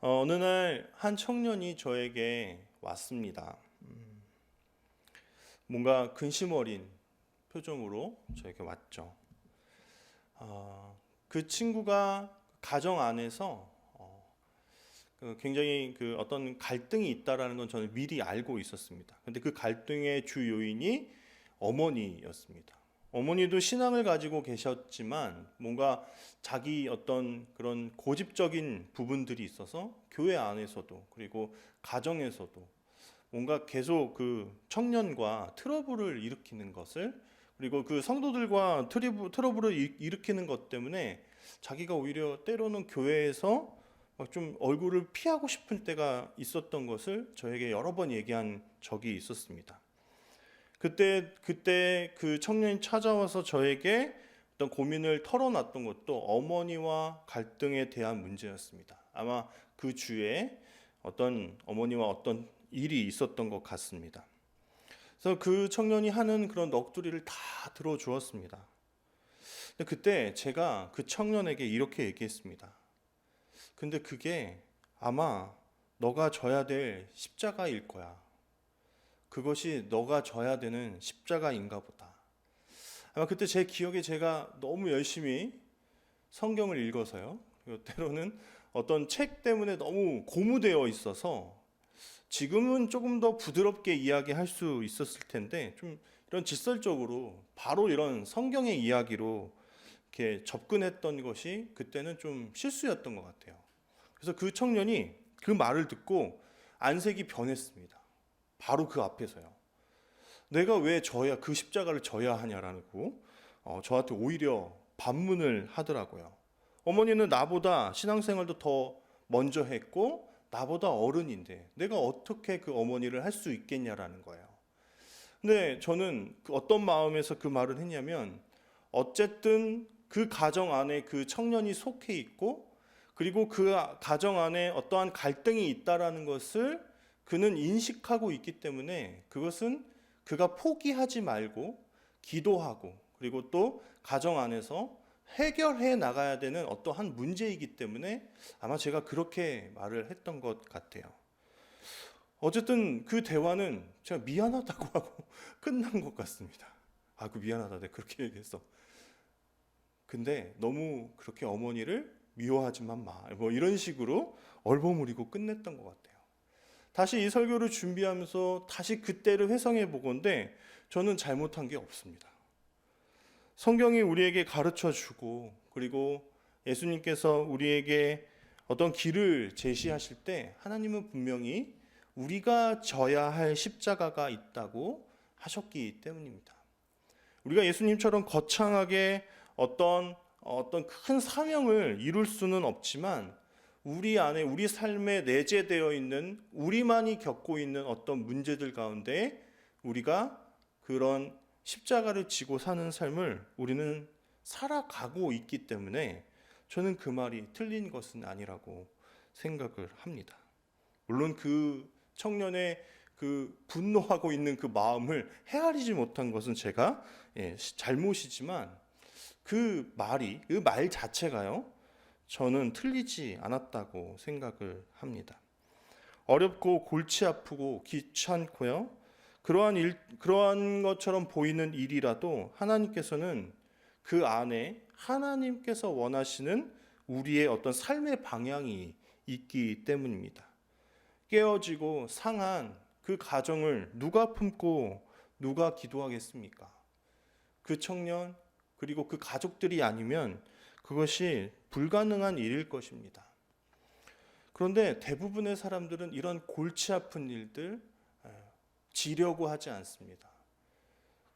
어느 날 한 청년이 저에게 왔습니다. 뭔가 근심 어린 표정으로 저에게 왔죠. 그 친구가 가정 안에서 굉장히 어떤 갈등이 있다라는 건 저는 미리 알고 있었습니다. 근데 그 갈등의 주 요인이 어머니였습니다. 어머니도 신앙을 가지고 계셨지만 뭔가 자기 어떤 그런 고집적인 부분들이 있어서 교회 안에서도 그리고 가정에서도 뭔가 계속 그 청년과 트러블을 일으키는 것을, 그리고 그 성도들과 트러블을 일으키는 것 때문에 자기가 오히려 때로는 교회에서 막 좀 얼굴을 피하고 싶을 때가 있었던 것을 저에게 여러 번 얘기한 적이 있었습니다. 그때 그 청년이 찾아와서 저에게 어떤 고민을 털어놨던 것도 어머니와 갈등에 대한 문제였습니다. 아마 그 주에 어떤 어머니와 어떤 일이 있었던 것 같습니다. 그래서 그 청년이 하는 그런 넋두리를 다 들어주었습니다. 근데 그때 제가 그 청년에게 이렇게 얘기했습니다. 근데 그게 아마 너가 져야 될 십자가일 거야. 그것이 너가 져야 되는 십자가인가 보다. 아마 그때 제 기억에 제가 너무 열심히 성경을 읽어서요. 그리고 때로는 어떤 책 때문에 너무 고무되어 있어서 지금은 조금 더 부드럽게 이야기할 수 있었을 텐데 좀 이런 직설적으로 바로 이런 성경의 이야기로 이렇게 접근했던 것이 그때는 좀 실수였던 것 같아요. 그래서 그 청년이 그 말을 듣고 안색이 변했습니다. 바로 그 앞에서요. 내가 왜 그 십자가를 져야 하냐라고 저한테 오히려 반문을 하더라고요. 어머니는 나보다 신앙생활도 더 먼저 했고 나보다 어른인데 내가 어떻게 그 어머니를 할 수 있겠냐라는 거예요. 근데 저는 어떤 마음에서 그 말을 했냐면, 어쨌든 그 가정 안에 그 청년이 속해 있고 그리고 그 가정 안에 어떠한 갈등이 있다라는 것을 그는 인식하고 있기 때문에 그것은 그가 포기하지 말고 기도하고 그리고 또 가정 안에서 해결해 나가야 되는 어떠한 문제이기 때문에 아마 제가 그렇게 말을 했던 것 같아요. 어쨌든 그 대화는 제가 미안하다고 하고 끝난 것 같습니다. 그 미안하다. 내가 그렇게 얘기했어. 근데 너무 그렇게 어머니를 미워하지만 마. 뭐 이런 식으로 얼버무리고 끝냈던 것 같아요. 다시 이 설교를 준비하면서 다시 그때를 회상해 보건데 저는 잘못한 게 없습니다. 성경이 우리에게 가르쳐 주고 그리고 예수님께서 우리에게 어떤 길을 제시하실 때 하나님은 분명히 우리가 져야 할 십자가가 있다고 하셨기 때문입니다. 우리가 예수님처럼 거창하게 어떤 큰 사명을 이룰 수는 없지만 우리 안에 우리 삶에 내재되어 있는 우리만이 겪고 있는 어떤 문제들 가운데 우리가 그런 십자가를 지고 사는 삶을 우리는 살아가고 있기 때문에 저는 그 말이 틀린 것은 아니라고 생각을 합니다. 물론 그 청년의 그 분노하고 있는 그 마음을 헤아리지 못한 것은 제가 잘못이지만 그 말 자체가요, 저는 틀리지 않았다고 생각을 합니다. 어렵고 골치 아프고 귀찮고요. 그러한 것처럼 보이는 일이라도 하나님께서는 그 안에 하나님께서 원하시는 우리의 어떤 삶의 방향이 있기 때문입니다. 깨어지고 상한 그 가정을 누가 품고 누가 기도하겠습니까? 그 청년 그리고 그 가족들이 아니면 그것이 불가능한 일일 것입니다. 그런데 대부분의 사람들은 이런 골치 아픈 일들 지려고 하지 않습니다.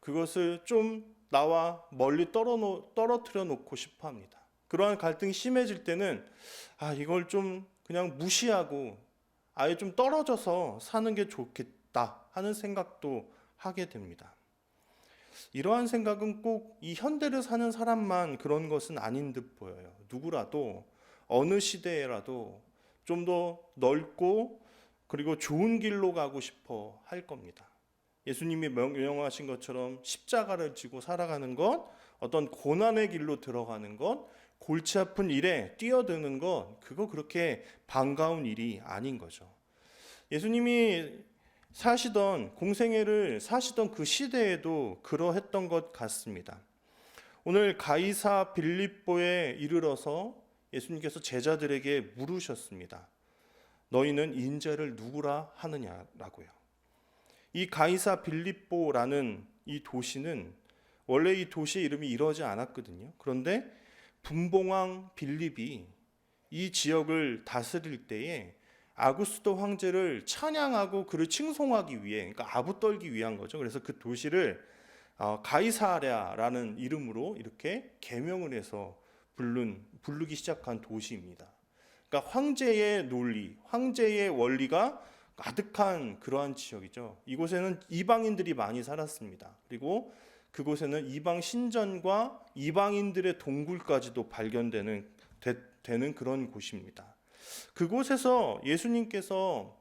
그것을 좀 나와 멀리 떨어뜨려 놓고 싶어 합니다. 그러한 갈등이 심해질 때는 이걸 좀 그냥 무시하고 아예 좀 떨어져서 사는 게 좋겠다 하는 생각도 하게 됩니다. 이러한 생각은 꼭 이 현대를 사는 사람만 그런 것은 아닌 듯 보여요. 누구라도 어느 시대에라도 좀 더 넓고 그리고 좋은 길로 가고 싶어 할 겁니다. 예수님이 명령하신 것처럼 십자가를 지고 살아가는 것, 어떤 고난의 길로 들어가는 것, 골치 아픈 일에 뛰어드는 건 그거 그렇게 반가운 일이 아닌 거죠. 예수님이 공생애를 사시던 그 시대에도 그러했던 것 같습니다. 오늘 가이사 빌립보에 이르러서 예수님께서 제자들에게 물으셨습니다. 너희는 인자를 누구라 하느냐라고요. 이 가이사 빌립보라는 이 도시는 원래 이 도시의 이름이 이러지 않았거든요. 그런데 분봉왕 빌립이 이 지역을 다스릴 때에 아구스도 황제를 찬양하고 그를 칭송하기 위해, 그러니까 아부 떨기 위한 거죠. 그래서 그 도시를 가이사랴라는 이름으로 이렇게 개명을 해서 부르기 시작한 도시입니다. 그러니까 황제의 논리, 황제의 원리가 가득한 그러한 지역이죠. 이곳에는 이방인들이 많이 살았습니다. 그리고 그곳에는 이방 신전과 이방인들의 동굴까지도 발견되는 그런 곳입니다. 그곳에서 예수님께서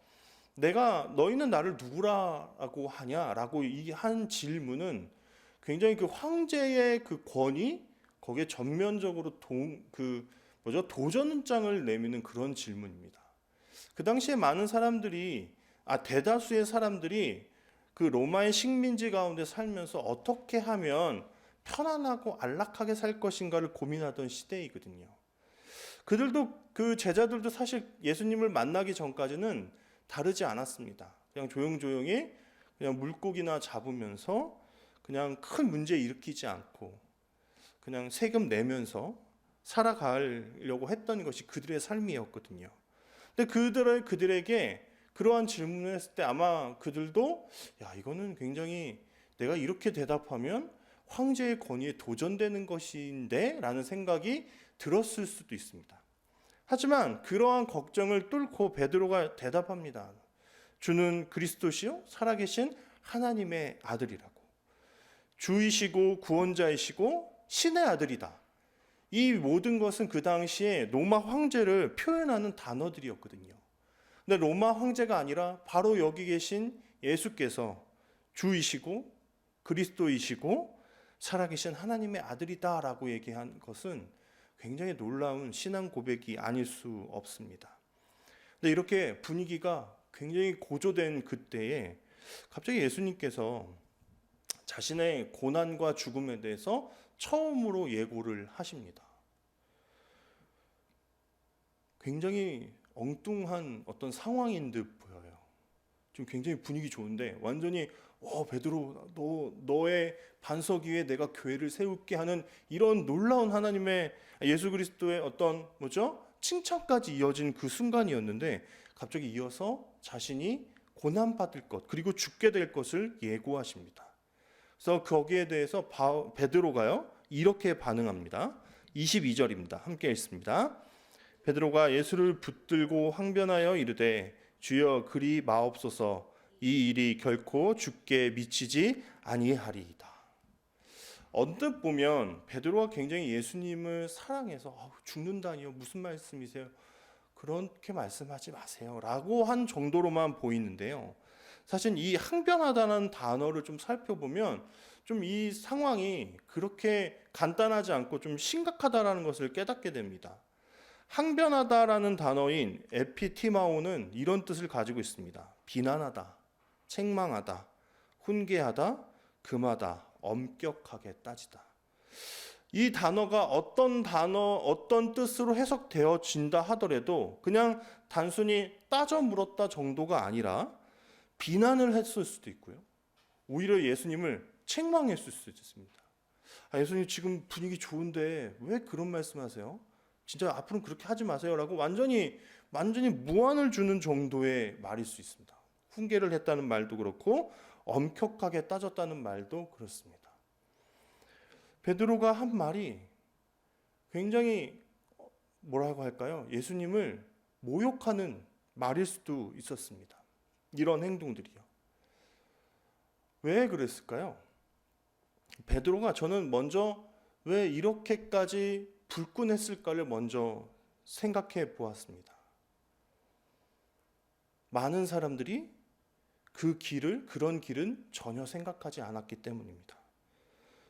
너희는 나를 누구라고 하냐라고 한 질문은 굉장히 그 황제의 그 권위, 거기에 전면적으로 도전장을 내미는 그런 질문입니다. 그 당시에 대다수의 사람들이 그 로마의 식민지 가운데 살면서 어떻게 하면 편안하고 안락하게 살 것인가를 고민하던 시대이거든요. 그 제자들도 사실 예수님을 만나기 전까지는 다르지 않았습니다. 그냥 조용조용히 그냥 물고기나 잡으면서 그냥 큰 문제 일으키지 않고 그냥 세금 내면서 살아가려고 했던 것이 그들의 삶이었거든요. 근데 그들에게 그러한 질문을 했을 때 아마 그들도 이거는 굉장히 내가 이렇게 대답하면 황제의 권위에 도전되는 것인데 라는 생각이 들었을 수도 있습니다. 하지만 그러한 걱정을 뚫고 베드로가 대답합니다. 주는 그리스도시요 살아계신 하나님의 아들이라고. 주이시고 구원자이시고 신의 아들이다. 이 모든 것은 그 당시에 로마 황제를 표현하는 단어들이었거든요. 근데 로마 황제가 아니라 바로 여기 계신 예수께서 주이시고 그리스도이시고 살아계신 하나님의 아들이다라고 얘기한 것은 굉장히 놀라운 신앙 고백이 아닐 수 없습니다. 근데 이렇게 분위기가 굉장히 고조된 그때에 갑자기 예수님께서 자신의 고난과 죽음에 대해서 처음으로 예고를 하십니다. 굉장히 엉뚱한 어떤 상황인 듯 보여요. 지금 굉장히 분위기 좋은데 완전히 베드로 너의 반석 위에 내가 교회를 세울게 하는 이런 놀라운 하나님의 예수 그리스도의 어떤 칭찬까지 이어진 그 순간이었는데 갑자기 이어서 자신이 고난받을 것 그리고 죽게 될 것을 예고하십니다. 그래서 거기에 대해서 베드로가요 이렇게 반응합니다. 22절입니다. 함께 읽습니다. 베드로가 예수를 붙들고 항변하여 이르되 주여 그리 마옵소서 이 일이 결코 죽게 미치지 아니하리이다. 언뜻 보면 베드로가 굉장히 예수님을 사랑해서 죽는다니요 무슨 말씀이세요? 그렇게 말씀하지 마세요 라고 한 정도로만 보이는데요. 사실 이 항변하다는 단어를 좀 살펴보면 좀 이 상황이 그렇게 간단하지 않고 좀 심각하다라는 것을 깨닫게 됩니다. 항변하다라는 단어인 에피티마오는 이런 뜻을 가지고 있습니다. 비난하다, 책망하다, 훈계하다, 금하다, 엄격하게 따지다. 이 단어가 어떤 뜻으로 해석되어진다 하더라도 그냥 단순히 따져 물었다 정도가 아니라 비난을 했을 수도 있고요. 오히려 예수님을 책망했을 수도 있습니다. 예수님 지금 분위기 좋은데 왜 그런 말씀하세요? 진짜 앞으로는 그렇게 하지 마세요라고 완전히 무안을 주는 정도의 말일 수 있습니다. 훈계를 했다는 말도 그렇고 엄격하게 따졌다는 말도 그렇습니다. 베드로가 한 말이 굉장히 뭐라고 할까요? 예수님을 모욕하는 말일 수도 있었습니다. 이런 행동들이요. 왜 그랬을까요? 베드로가 저는 먼저 왜 이렇게까지 불끈했을까를 먼저 생각해 보았습니다. 많은 사람들이 그런 길은 전혀 생각하지 않았기 때문입니다.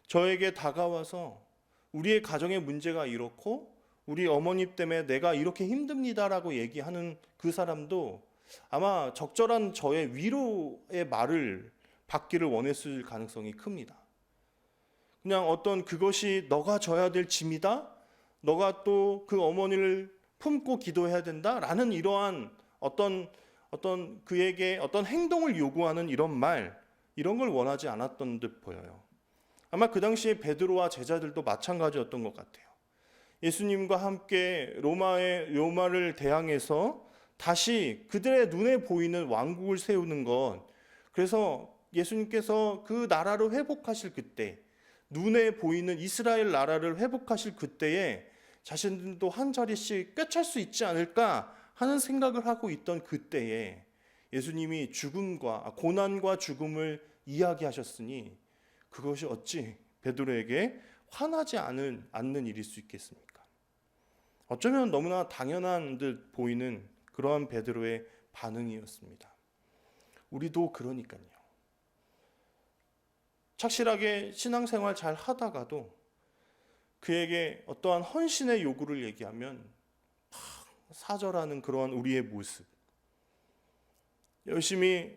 저에게 다가와서 우리의 가정의 문제가 이렇고 우리 어머니 때문에 내가 이렇게 힘듭니다라고 얘기하는 그 사람도 아마 적절한 저의 위로의 말을 받기를 원했을 가능성이 큽니다. 그냥 어떤 그것이 너가 져야 될 짐이다, 너가 또 그 어머니를 품고 기도해야 된다라는 이러한 어떤 그에게 어떤 행동을 요구하는 이런 말, 이런 걸 원하지 않았던 듯 보여요. 아마 그 당시에 베드로와 제자들도 마찬가지였던 것 같아요. 예수님과 함께 로마를 대항해서 다시 그들의 눈에 보이는 왕국을 세우는 것, 그래서 예수님께서 그 나라를 회복하실 그때, 눈에 보이는 이스라엘 나라를 회복하실 그때에 자신들도 한 자리씩 꿰찰 수 있지 않을까 하는 생각을 하고 있던 그때에 예수님이 고난과 죽음을 이야기하셨으니 그것이 어찌 베드로에게 화나지 않는 일일 수 있겠습니까? 어쩌면 너무나 당연한 듯 보이는 그러한 베드로의 반응이었습니다. 우리도 그러니까요. 착실하게 신앙생활 잘 하다가도 그에게 어떠한 헌신의 요구를 얘기하면 사절하는 그러한 우리의 모습, 열심히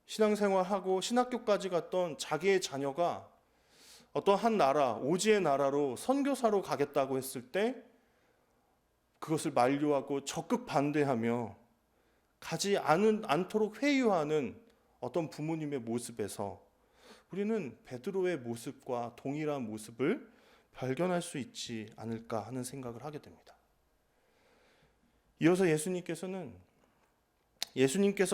신앙생활하고 신학교까지 갔던 자기의 자녀가 어떤 한 나라, 오지의 나라로 선교사로 가겠다고 했을 때 그것을 만류하고 적극 반대하며 가지 않도록 회유하는 어떤 부모님의 모습에서 우리는 베드로의 모습과 동일한 모습을 발견할 수 있지 않을까 하는 생각을 하게 됩니다. 이어서 예수님께서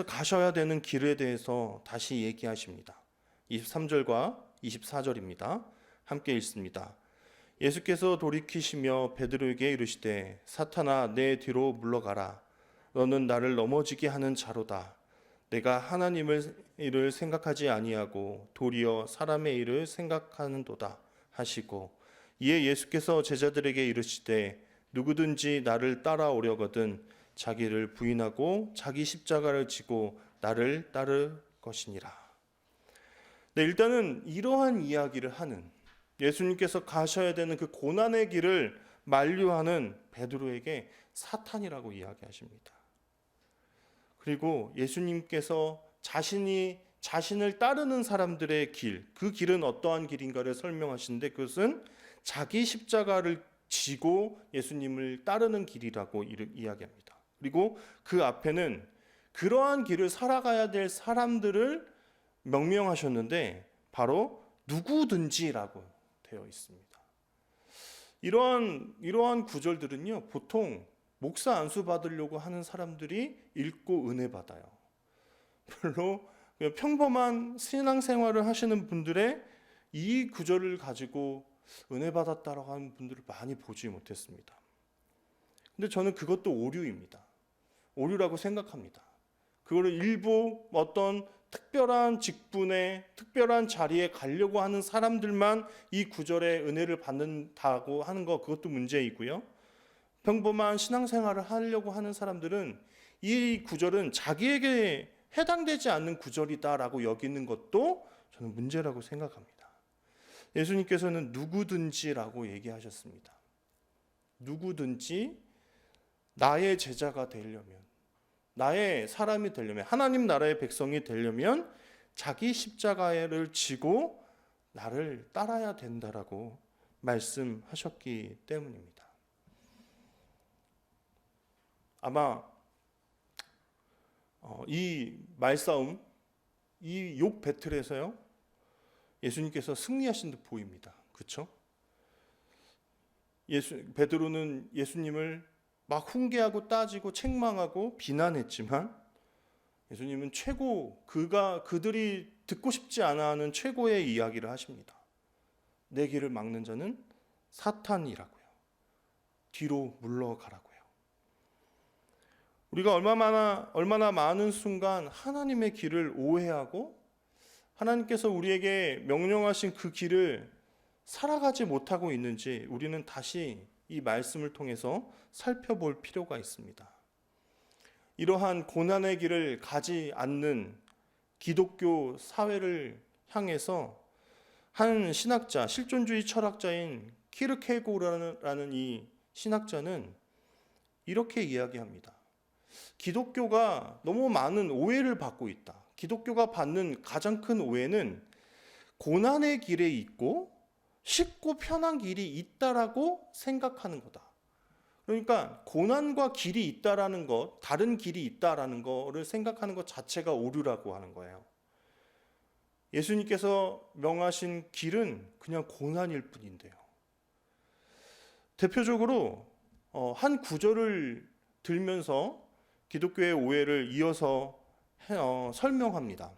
가셔야 되는 길에 대해서 다시 얘기하십니다. 23절과 24절입니다. 함께 읽습니다. 예수께서 돌이키시며 베드로에게 이르시되 사탄아 내 뒤로 물러가라. 너는 나를 넘어지게 하는 자로다. 내가 하나님의 일을 생각하지 아니하고 도리어 사람의 일을 생각하는도다 하시고, 이에 예수께서 제자들에게 이르시되 누구든지 나를 따라오려거든 자기를 부인하고 자기 십자가를 지고 나를 따를 것이니라. 네, 일단은 이러한 이야기를 하는, 예수님께서 가셔야 되는 그 고난의 길을 만류하는 베드로에게 사탄이라고 이야기하십니다. 그리고 예수님께서 자신을 따르는 사람들의 길, 그 길은 어떠한 길인가를 설명하시는데 그것은 자기 십자가를 지고 예수님을 따르는 길이라고 이야기합니다. 그리고 그 앞에는 그러한 길을 살아가야 될 사람들을 명명하셨는데 바로 누구든지라고 되어 있습니다. 이러한 구절들은요, 보통 목사 안수 받으려고 하는 사람들이 읽고 은혜 받아요. 별로 평범한 신앙생활을 하시는 분들의 이 구절을 가지고 은혜 받았다라고 하는 분들을 많이 보지 못했습니다. 근데 저는 그것도 오류입니다. 오류라고 생각합니다. 그거를 일부 어떤 특별한 직분에, 특별한 자리에 가려고 하는 사람들만 이 구절의 은혜를 받는다고 하는 거, 그것도 문제이고요. 평범한 신앙생활을 하려고 하는 사람들은 이 구절은 자기에게 해당되지 않는 구절이다라고 여기는 것도 저는 문제라고 생각합니다. 예수님께서는 누구든지라고 얘기하셨습니다. 누구든지 나의 제자가 되려면, 나의 사람이 되려면, 하나님 나라의 백성이 되려면 자기 십자가를 지고 나를 따라야 된다라고 말씀하셨기 때문입니다. 아마 이 말싸움, 이 욕 배틀에서요, 예수님께서 승리하신 듯 보입니다. 그렇죠? 베드로는 예수님을 막 훈계하고 따지고 책망하고 비난했지만 예수님은 그들이 듣고 싶지 않아 하는 최고의 이야기를 하십니다. 내 길을 막는 자는 사탄이라고요. 뒤로 물러가라고요. 우리가 얼마나 많은 순간 하나님의 길을 오해하고 하나님께서 우리에게 명령하신 그 길을 살아가지 못하고 있는지 우리는 다시 이 말씀을 통해서 살펴볼 필요가 있습니다. 이러한 고난의 길을 가지 않는 기독교 사회를 향해서 한 신학자, 실존주의 철학자인 키르케고르라는 이 신학자는 이렇게 이야기합니다. 기독교가 너무 많은 오해를 받고 있다. 기독교가 받는 가장 큰 오해는 고난의 길에 있고 쉽고 편한 길이 있다라고 생각하는 거다. 그러니까 고난과 길이 있다라는 것, 다른 길이 있다라는 거를 생각하는 것 자체가 오류라고 하는 거예요. 예수님께서 명하신 길은 그냥 고난일 뿐인데요. 대표적으로 한 구절을 들면서 기독교의 오해를 이어서 설명합니다.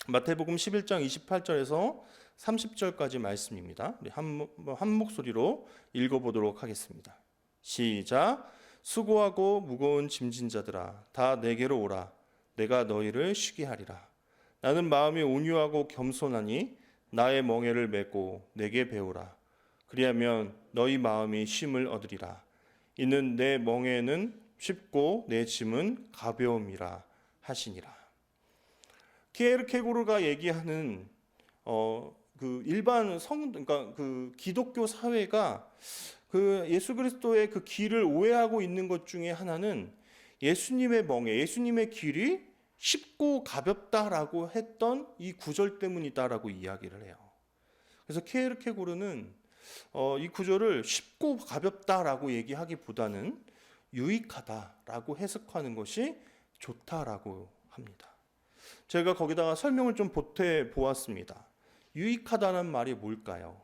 마태복음 11장 28절에서 30절까지 말씀입니다. 우리 한 목소리로 읽어보도록 하겠습니다. 시작. 수고하고 무거운 짐진 자들아 다 내게로 오라. 내가 너희를 쉬게 하리라. 나는 마음이 온유하고 겸손하니 나의 멍에를 메고 내게 배우라. 그리하면 너희 마음이 쉼을 얻으리라. 이는 내 멍에는 쉽고 내 짐은 가벼움이라 하시니라. 키에르케고르가 얘기하는 그 일반 그러니까 그 기독교 사회가 그 예수 그리스도의 그 길을 오해하고 있는 것 중에 하나는 예수님의 멍에, 예수님의 길이 쉽고 가볍다라고 했던 이 구절 때문이다라고 이야기를 해요. 그래서 키에르케고르는 이 구절을 쉽고 가볍다라고 얘기하기보다는 유익하다라고 해석하는 것이 좋다라고 합니다. 제가 거기다가 설명을 좀 보태 보았습니다. 유익하다는 말이 뭘까요?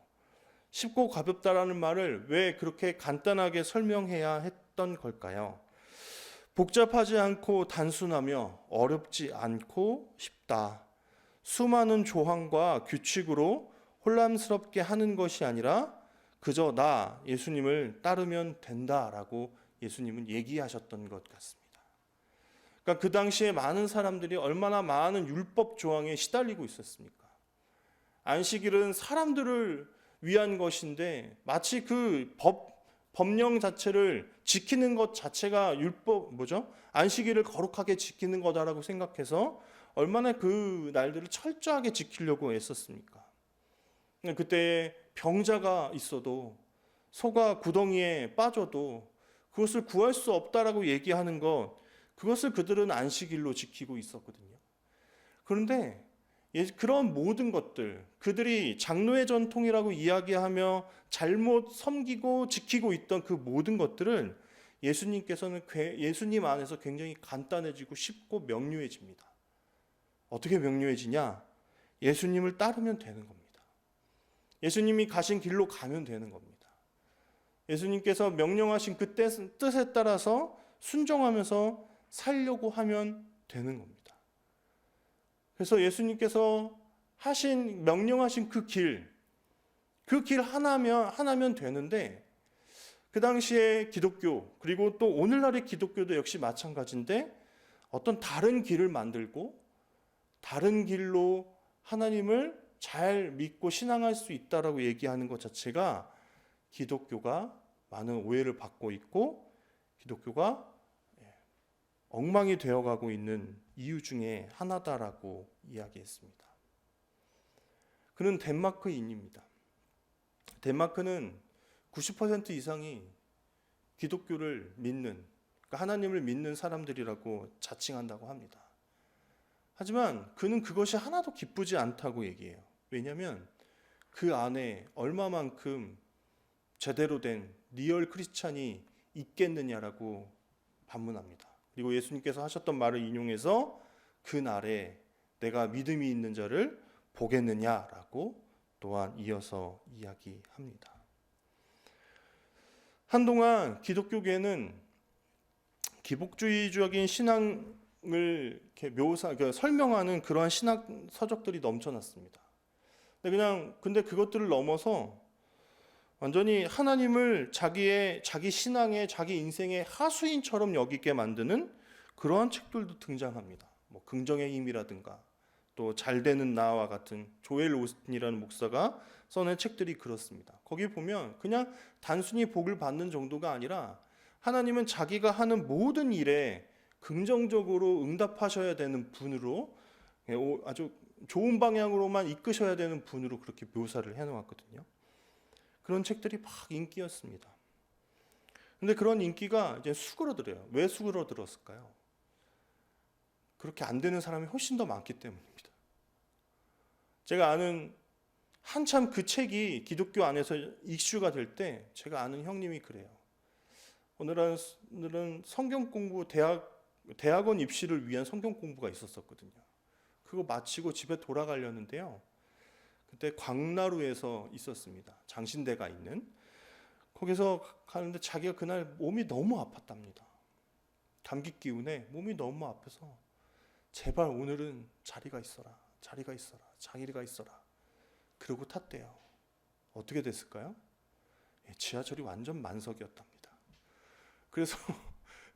쉽고 가볍다라는 말을 왜 그렇게 간단하게 설명해야 했던 걸까요? 복잡하지 않고 단순하며 어렵지 않고 쉽다. 수많은 조항과 규칙으로 혼란스럽게 하는 것이 아니라 그저 나 예수님을 따르면 된다라고 예수님은 얘기하셨던 것 같습니다. 그러니까 그 당시에 많은 사람들이 얼마나 많은 율법 조항에 시달리고 있었습니까? 안식일은 사람들을 위한 것인데 마치 그 법령 자체를 지키는 것 자체가 안식일을 거룩하게 지키는 거다라고 생각해서 얼마나 그 날들을 철저하게 지키려고 애썼습니까? 그때 병자가 있어도 소가 구덩이에 빠져도 그것을 구할 수 없다라고 얘기하는 것, 그것을 그들은 안식일로 지키고 있었거든요. 그런데 그런 모든 것들, 그들이 장로의 전통이라고 이야기하며 잘못 섬기고 지키고 있던 그 모든 것들은 예수님 안에서 굉장히 간단해지고 쉽고 명료해집니다. 어떻게 명료해지냐? 예수님을 따르면 되는 겁니다. 예수님이 가신 길로 가면 되는 겁니다. 예수님께서 명령하신 그 뜻에 따라서 순종하면서 살려고 하면 되는 겁니다. 그래서 예수님께서 명령하신 그 길 하나면 되는데, 그 당시에 기독교, 그리고 또 오늘날의 기독교도 역시 마찬가지인데, 어떤 다른 길을 만들고 다른 길로 하나님을 잘 믿고 신앙할 수 있다라고 얘기하는 것 자체가 기독교가 많은 오해를 받고 있고 기독교가 엉망이 되어가고 있는 이유 중에 하나다라고 이야기했습니다. 그는 덴마크인입니다. 덴마크는 90% 이상이 기독교를 믿는, 그러니까 하나님을 믿는 사람들이라고 자칭한다고 합니다. 하지만 그는 그것이 하나도 기쁘지 않다고 얘기해요. 왜냐하면 그 안에 얼마만큼 제대로 된 리얼 크리스찬이 있겠느냐라고 반문합니다. 그리고 예수님께서 하셨던 말을 인용해서 그 날에 내가 믿음이 있는 자를 보겠느냐라고 또한 이어서 이야기합니다. 한동안 기독교계는 기복주의적인 신앙을 이렇게 설명하는 그러한 신학 서적들이 넘쳐났습니다. 근데 그것들을 넘어서 완전히 하나님을 자기 신앙의, 자기 인생의 하수인처럼 여기게 만드는 그러한 책들도 등장합니다. 긍정의 힘이라든가 또 잘되는 나와 같은 조엘 오스틴이라는 목사가 써낸 책들이 그렇습니다. 거기 보면 그냥 단순히 복을 받는 정도가 아니라 하나님은 자기가 하는 모든 일에 긍정적으로 응답하셔야 되는 분으로, 아주 좋은 방향으로만 이끄셔야 되는 분으로 그렇게 묘사를 해놓았거든요. 그런 책들이 막 인기였습니다. 근데 그런 인기가 이제 수그러들어요. 왜 수그러들었을까요? 그렇게 안 되는 사람이 훨씬 더 많기 때문입니다. 제가 아는 한참 그 책이 기독교 안에서 이슈가 될 때 제가 아는 형님이 그래요. 오늘은 성경 공부 대학원 입시를 위한 성경 공부가 있었거든요. 그거 마치고 집에 돌아가려는데요. 그때 광나루에서 있었습니다. 장신대가 있는. 거기서 가는데 자기가 그날 몸이 너무 아팠답니다. 감기 기운에 몸이 너무 아파서 제발 오늘은 자리가 있어라. 자리가 있어라. 자리가 있어라. 그러고 탔대요. 어떻게 됐을까요? 지하철이 완전 만석이었답니다. 그래서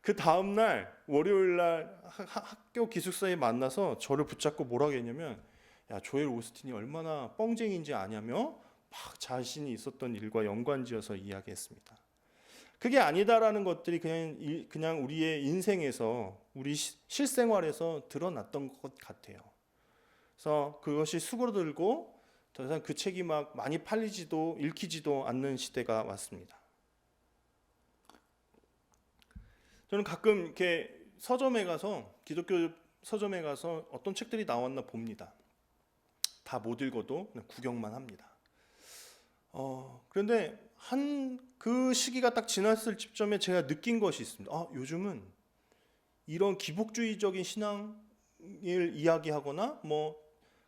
그 다음날 월요일날 학교 기숙사에 만나서 저를 붙잡고 뭐라고 했냐면, 야, 조엘 오스틴이 얼마나 뻥쟁이인지 아냐며 막 자신이 있었던 일과 연관지어서 이야기했습니다. 그게 아니다라는 것들이 그냥 우리의 인생에서, 우리 실생활에서 드러났던 것 같아요. 그래서 그것이 수그러들고 더 이상 그 책이 막 많이 팔리지도 읽히지도 않는 시대가 왔습니다. 저는 가끔 이렇게 서점에 가서, 기독교 서점에 가서 어떤 책들이 나왔나 봅니다. 다 못 읽어도 그냥 구경만 합니다. 그런데 그 시기가 딱 지났을 시점에 제가 느낀 것이 있습니다. 요즘은 이런 기복주의적인 신앙을 이야기하거나 뭐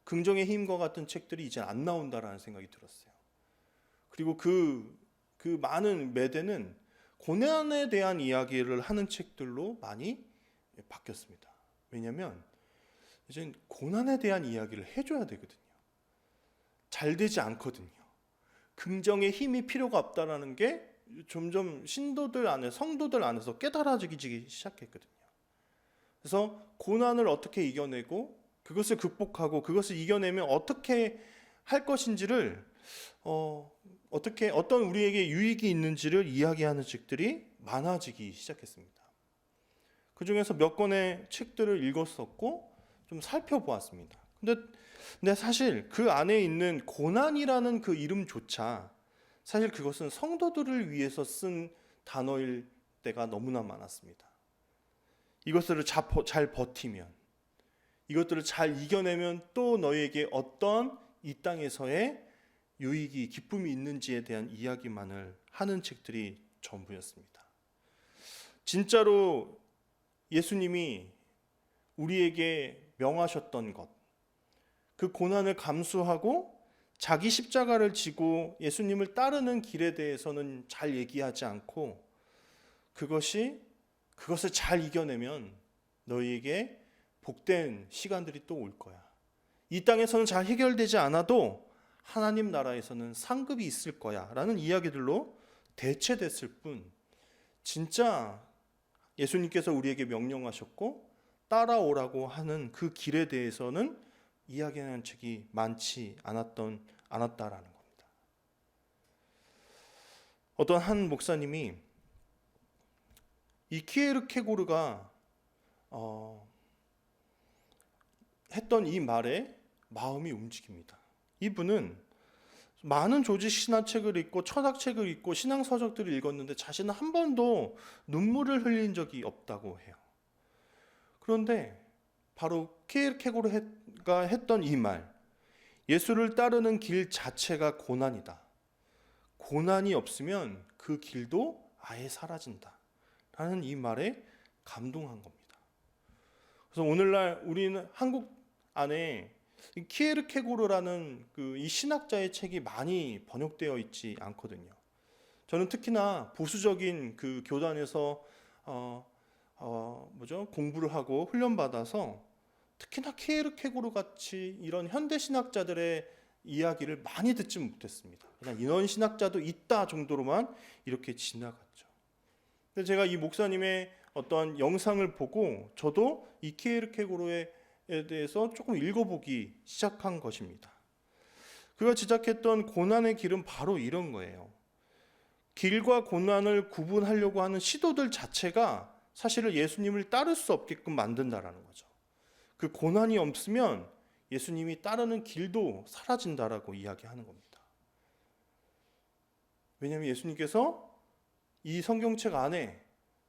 긍정의 힘과 같은 책들이 이제 안 나온다라는 생각이 들었어요. 그리고 그 많은 매대는 고난에 대한 이야기를 하는 책들로 많이 바뀌었습니다. 왜냐하면 이제 고난에 대한 이야기를 해줘야 되거든요. 잘 되지 않거든요. 긍정의 힘이 필요가 없다라는 게 점점 성도들 안에서 깨달아지기 시작했거든요. 그래서 고난을 어떻게 이겨내고 그것을 극복하고 그것을 이겨내면 어떻게 할 것인지를 어떤 우리에게 유익이 있는지를 이야기하는 책들이 많아지기 시작했습니다. 그 중에서 몇 권의 책들을 읽었었고 좀 살펴보았습니다. 근데 사실 그 안에 있는 고난이라는 그 이름조차 사실 그것은 성도들을 위해서 쓴 단어일 때가 너무나 많았습니다. 이것들을 잘 버티면, 이것들을 잘 이겨내면 또 너희에게 어떤 이 땅에서의 유익이, 기쁨이 있는지에 대한 이야기만을 하는 책들이 전부였습니다. 진짜로 예수님이 우리에게 명하셨던 것, 그 고난을 감수하고 자기 십자가를 지고 예수님을 따르는 길에 대해서는 잘 얘기하지 않고 그것을 잘 이겨내면 너희에게 복된 시간들이 또 올 거야. 이 땅에서는 잘 해결되지 않아도 하나님 나라에서는 상급이 있을 거야 라는 이야기들로 대체됐을 뿐, 진짜 예수님께서 우리에게 명령하셨고 따라오라고 하는 그 길에 대해서는 이야기하는 책이 많지 않았다라는 겁니다. 어떤 한 목사님이 이 키에르케고르가 했던 이 말에 마음이 움직입니다. 이분은 많은 조직 신화책을 읽고 철학책을 읽고 신앙서적들을 읽었는데 자신은 한 번도 눈물을 흘린 적이 없다고 해요. 그런데 바로 키에르케고르가 했던 이 말, 예수를 따르는 길 자체가 고난이다. 고난이 없으면 그 길도 아예 사라진다. 라는 이 말에 감동한 겁니다. 그래서 오늘날 우리는 한국 안에 키에르케고르라는 이 신학자의 책이 많이 번역되어 있지 않거든요. 저는 특히나 보수적인 그 교단에서 공부를 하고 훈련받아서 특히나 키에르케고르 같이 이런 현대 신학자들의 이야기를 많이 듣지 못했습니다. 그냥 이런 신학자도 있다 정도로만 이렇게 지나갔죠. 근데 제가 이 목사님의 어떤 영상을 보고 저도 이 키에르케고르에 대해서 조금 읽어보기 시작한 것입니다. 그가 지적했던 고난의 길은 바로 이런 거예요. 길과 고난을 구분하려고 하는 시도들 자체가 사실은 예수님을 따를 수 없게끔 만든다라는 거죠. 그 고난이 없으면 예수님이 따르는 길도 사라진다라고 이야기하는 겁니다. 왜냐하면 예수님께서 이 성경책 안에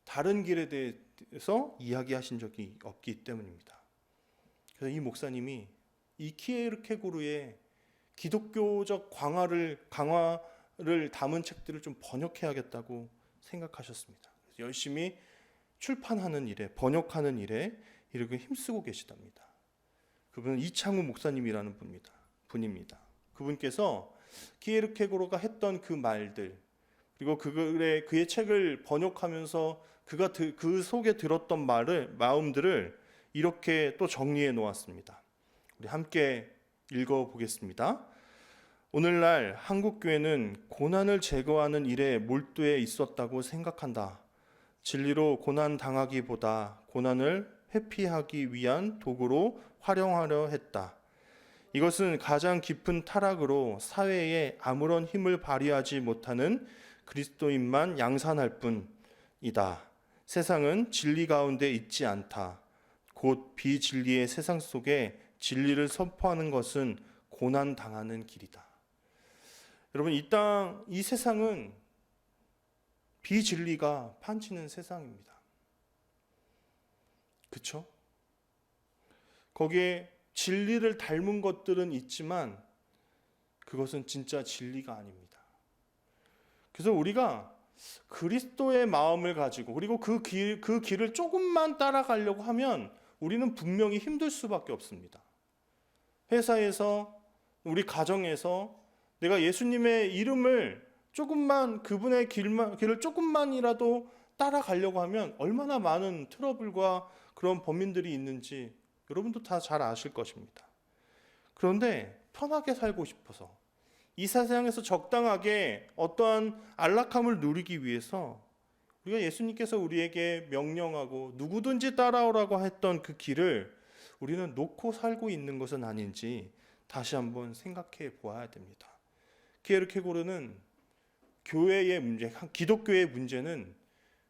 다른 길에 대해서 이야기하신 적이 없기 때문입니다. 그래서 이 목사님이 이 키에르케고르의 기독교적 강화를 담은 책들을 좀 번역해야겠다고 생각하셨습니다. 그래서 열심히 출판하는 일에, 번역하는 일에 이렇게 힘쓰고 계시답니다. 그분은 이창우 목사님이라는 분입니다. 그분께서 키에르케고르가 했던 그 말들, 그리고 그의 책을 번역하면서 그가 그 속에 들었던 마음들을 이렇게 또 정리해 놓았습니다. 우리 함께 읽어보겠습니다. 오늘날 한국교회는 고난을 제거하는 일에 몰두해 있었다고 생각한다. 진리로 고난 당하기보다 고난을 회피하기 위한 도구로 활용하려 했다. 이것은 가장 깊은 타락으로 사회에 아무런 힘을 발휘하지 못하는 그리스도인만 양산할 뿐이다. 세상은 진리 가운데 있지 않다. 곧 비진리의 세상 속에 진리를 선포하는 것은 고난 당하는 길이다. 여러분, 이 세상은 비진리가 판치는 세상입니다. 그렇죠? 거기에 진리를 닮은 것들은 있지만 그것은 진짜 진리가 아닙니다. 그래서 우리가 그리스도의 마음을 가지고 그리고 그 길을 조금만 따라가려고 하면 우리는 분명히 힘들 수밖에 없습니다. 회사에서, 우리 가정에서 내가 예수님의 이름을 조금만, 그분의 길을 조금만이라도 따라가려고 하면 얼마나 많은 트러블과 그런 범인들이 있는지 여러분도 다 잘 아실 것입니다. 그런데 편하게 살고 싶어서, 이 세상에서 적당하게 어떠한 안락함을 누리기 위해서 우리가 예수님께서 우리에게 명령하고 누구든지 따라오라고 했던 그 길을 우리는 놓고 살고 있는 것은 아닌지 다시 한번 생각해 보아야 됩니다. 키에르케고르는 교회의 문제, 기독교의 문제는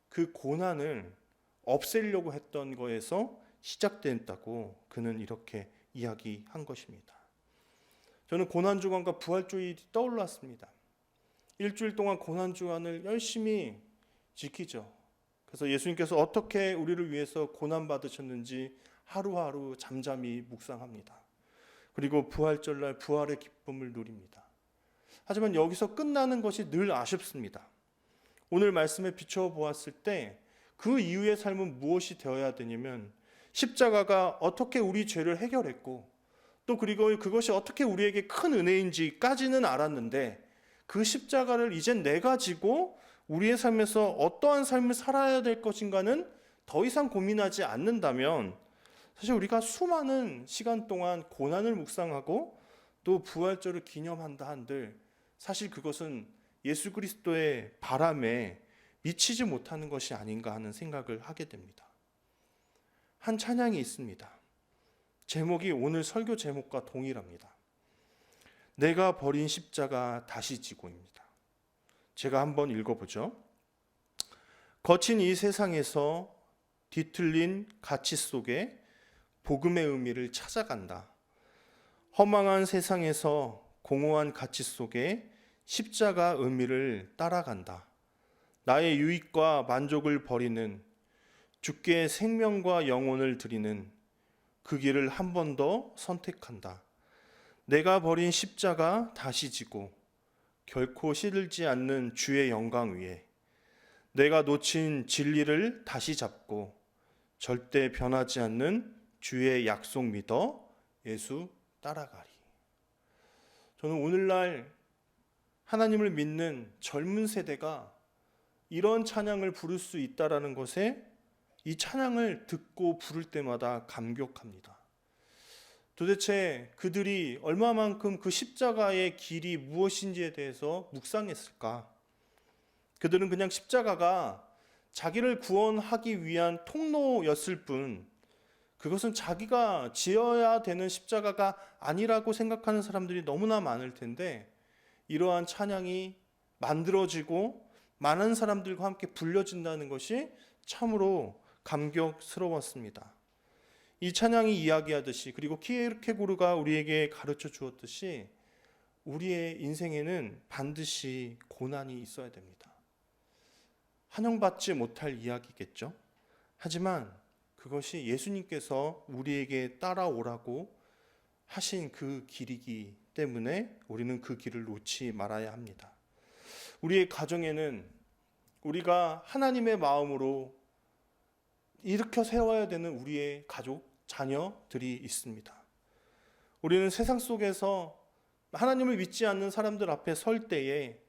그 고난을 없애려고 했던 거에서 시작됐다고 그는 이렇게 이야기한 것입니다. 저는 고난주간과 부활주일이 떠올랐습니다. 일주일 동안 고난주간을 열심히 지키죠. 그래서 예수님께서 어떻게 우리를 위해서 고난받으셨는지 하루하루 잠잠히 묵상합니다. 그리고 부활절날 부활의 기쁨을 누립니다. 하지만 여기서 끝나는 것이 늘 아쉽습니다. 오늘 말씀에 비춰보았을 때 그 이후의 삶은 무엇이 되어야 되냐면 십자가가 어떻게 우리 죄를 해결했고 또 그리고 그것이 어떻게 우리에게 큰 은혜인지까지는 알았는데 그 십자가를 이젠 내가 지고 우리의 삶에서 어떠한 삶을 살아야 될 것인가는 더 이상 고민하지 않는다면 사실 우리가 수많은 시간 동안 고난을 묵상하고 또 부활절을 기념한다 한들 사실 그것은 예수 그리스도의 바람에 미치지 못하는 것이 아닌가 하는 생각을 하게 됩니다. 한 찬양이 있습니다. 제목이 오늘 설교 제목과 동일합니다. 내가 버린 십자가 다시 지고입니다. 제가 한번 읽어보죠. 거친 이 세상에서 뒤틀린 가치 속에 복음의 의미를 찾아간다. 허망한 세상에서 공허한 가치 속에 십자가 의미를 따라간다. 나의 유익과 만족을 버리는 주께 생명과 영혼을 드리는 그 길을 한 번 더 선택한다. 내가 버린 십자가 다시 지고 결코 시들지 않는 주의 영광 위에 내가 놓친 진리를 다시 잡고 절대 변하지 않는 주의 약속 믿어 예수 따라가리. 저는 오늘날 하나님을 믿는 젊은 세대가 이런 찬양을 부를 수 있다라는 것에 이 찬양을 듣고 부를 때마다 감격합니다. 도대체 그들이 얼마만큼 그 십자가의 길이 무엇인지에 대해서 묵상했을까? 그들은 그냥 십자가가 자기를 구원하기 위한 통로였을 뿐 그것은 자기가 지어야 되는 십자가가 아니라고 생각하는 사람들이 너무나 많을 텐데 이러한 찬양이 만들어지고 많은 사람들과 함께 불려진다는 것이 참으로 감격스러웠습니다. 이 찬양이 이야기하듯이 그리고 키에르케고르가 우리에게 가르쳐 주었듯이 우리의 인생에는 반드시 고난이 있어야 됩니다. 환영받지 못할 이야기겠죠. 하지만 그것이 예수님께서 우리에게 따라오라고 하신 그 길이기 때문에 우리는 그 길을 놓지 말아야 합니다. 우리의 가정에는 우리가 하나님의 마음으로 일으켜 세워야 되는 우리의 가족, 자녀들이 있습니다. 우리는 세상 속에서 하나님을 믿지 않는 사람들 앞에 설 때에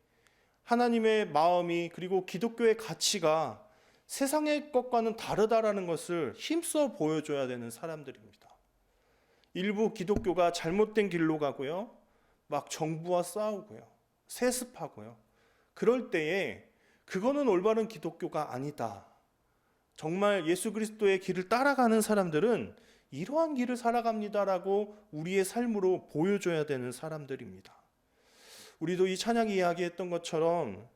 하나님의 마음이 그리고 기독교의 가치가 세상의 것과는 다르다라는 것을 힘써 보여줘야 되는 사람들입니다. 일부 기독교가 잘못된 길로 가고요. 막 정부와 싸우고요. 세습하고요. 그럴 때에 그거는 올바른 기독교가 아니다. 정말 예수 그리스도의 길을 따라가는 사람들은 이러한 길을 살아갑니다라고 우리의 삶으로 보여줘야 되는 사람들입니다. 우리도 이 찬양 이야기했던 것처럼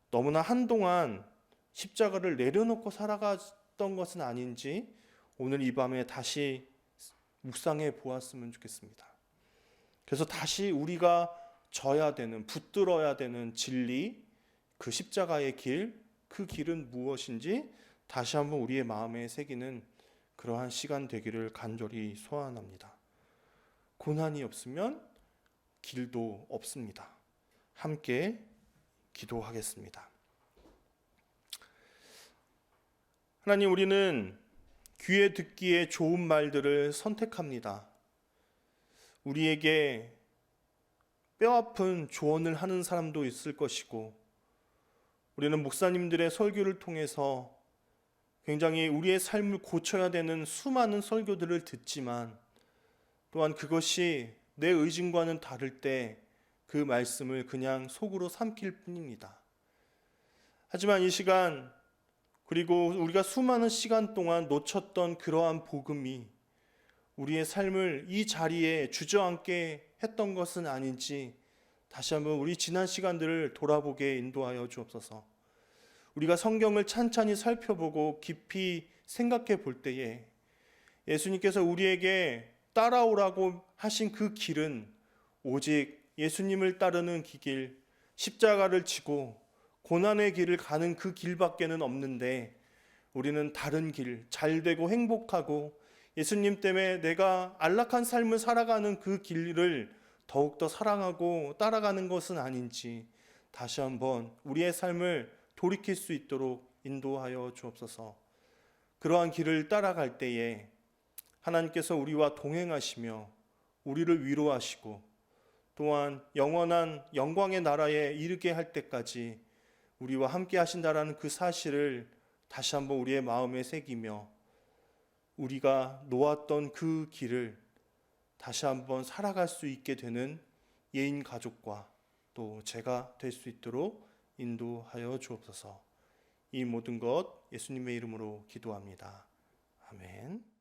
너무나 한동안 십자가를 내려놓고 살아갔던 것은 아닌지 오늘 이 밤에 다시 묵상해 보았으면 좋겠습니다. 그래서 다시 우리가 져야 되는, 붙들어야 되는 진리, 그 십자가의 길, 그 길은 무엇인지 다시 한번 우리의 마음에 새기는 그러한 시간 되기를 간절히 소원합니다. 고난이 없으면 길도 없습니다. 함께 기도하겠습니다. 하나님, 우리는 귀에 듣기에 좋은 말들을 선택합니다. 우리에게 뼈아픈 조언을 하는 사람도 있을 것이고, 우리는 목사님들의 설교를 통해서 굉장히 우리의 삶을 고쳐야 되는 수많은 설교들을 듣지만, 또한 그것이 내 의진과는 다를 때 그 말씀을 그냥 속으로 삼킬 뿐입니다. 하지만 이 시간, 그리고 우리가 수많은 시간 동안 놓쳤던 그러한 복음이 우리의 삶을 이 자리에 주저앉게 했던 것은 아닌지 다시 한번 우리 지난 시간들을 돌아보게 인도하여 주옵소서. 우리가 성경을 찬찬히 살펴보고 깊이 생각해 볼 때에 예수님께서 우리에게 따라오라고 하신 그 길은 오직 예수님을 따르는 길, 십자가를 지고 고난의 길을 가는 그 길밖에는 없는데, 우리는 다른 길, 잘되고 행복하고 예수님 때문에 내가 안락한 삶을 살아가는 그 길을 더욱더 사랑하고 따라가는 것은 아닌지 다시 한번 우리의 삶을 돌이킬 수 있도록 인도하여 주옵소서. 그러한 길을 따라갈 때에 하나님께서 우리와 동행하시며 우리를 위로하시고 또한 영원한 영광의 나라에 이르게 할 때까지 우리와 함께 하신다라는 그 사실을 다시 한번 우리의 마음에 새기며 우리가 놓았던 그 길을 다시 한번 살아갈 수 있게 되는 예인 가족과 또 제가 될 수 있도록 인도하여 주옵소서. 이 모든 것 예수님의 이름으로 기도합니다. 아멘.